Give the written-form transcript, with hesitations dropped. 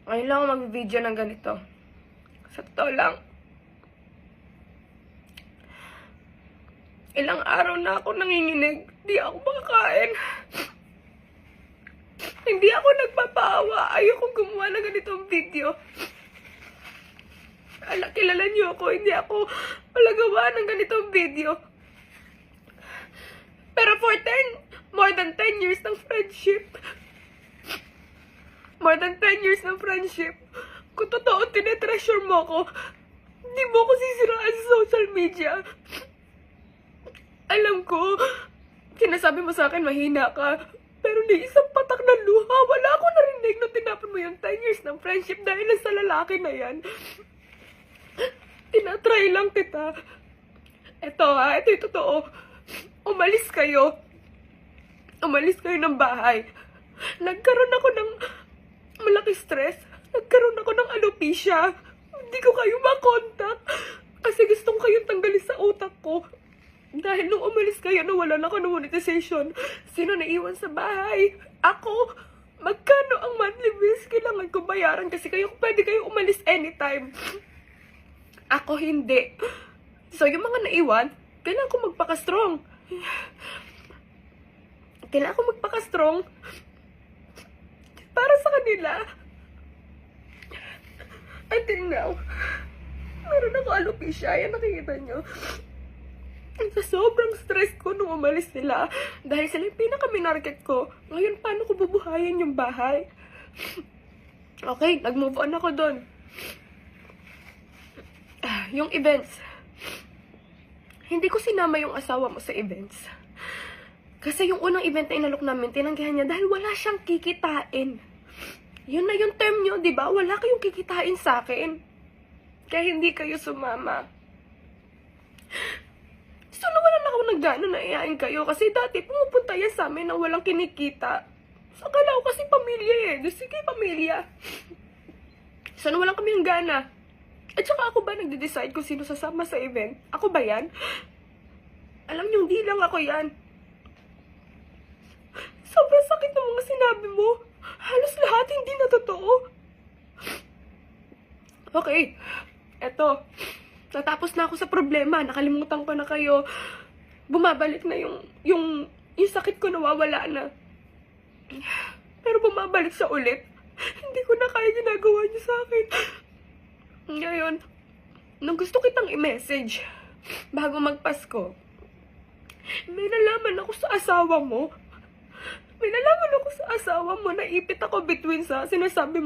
Ngayon lang ako mag-video ng ganito. Sa totoo lang, ilang araw na ako nanginginig. Di ako makakain. Hindi ako nagpapaawa. Ayokong gumawa ng ganitong video. Kilala niyo ako. Hindi ako palagawa ng ganitong video. Pero for more than 10 years ng friendship, kung totoo tinetreasure mo ko, hindi mo ako sisiraan sa social media. Alam ko, sinasabi mo sa akin mahina ka, pero ni isang patak na luha, wala ako narinig nung tinapon mo yung 10 years ng friendship dahil sa lalaki na yan. Tinatry lang kita. Ito yung totoo. Umalis kayo ng bahay. Nagkaroon ako ng malaki stress. Nagkaroon ako ng alopecia. Hindi ko kayo makontak kasi gustong kayong tanggalin sa utak ko. Dahil nung umalis kayo, nawalan ako ng monetization. Sino naiwan sa bahay? Ako. Magkano ang monthly bills kailangan ko bayaran kasi pwede kayo umalis anytime. Ako hindi. So yung mga naiwan, kailangan ko magpaka-strong. Para sa kanila. Until now, meron ako alopecia. Yan, nakikita nyo. Sa sobrang stress ko nung umalis sila. Dahil sila yung pinaka-minarket ko. Ngayon, paano ko bubuhayin yung bahay? Okay, nag-move on ako doon. Yung events. Hindi ko sinama yung asawa mo sa events. Kasi yung unang event na inalok namin, tinanggihan niya dahil wala siyang kikitain. Yun na yung term nyo, di ba? Wala kayong kikitain sa akin. Kaya hindi kayo sumama. So, nawalan ako ng gana na iyain kayo. Kasi dati, pumupunta yan sa amin na walang kinikita. So, akala ko kasi pamilya eh. Sige, pamilya. So, nawalan kami ng gana. At saka ako ba nagde-decide kung sino sasama sa event? Ako ba yan? Alam niyo, hindi lang ako yan. Sobrang sakit ng mga sinabi mo. Halos lahat hindi na totoo. Okay. Eto. Natapos na ako sa problema. Nakalimutan ko na kayo. Bumabalik na yung sakit ko nawawala na. Pero bumabalik siya ulit. Hindi ko na kaya ginagawa niyo sa akin. Ngayon, nung gusto kitang i-message bago magpasko, may nalaman ako sa asawa mo. Naipit ako between sa sinasabi mo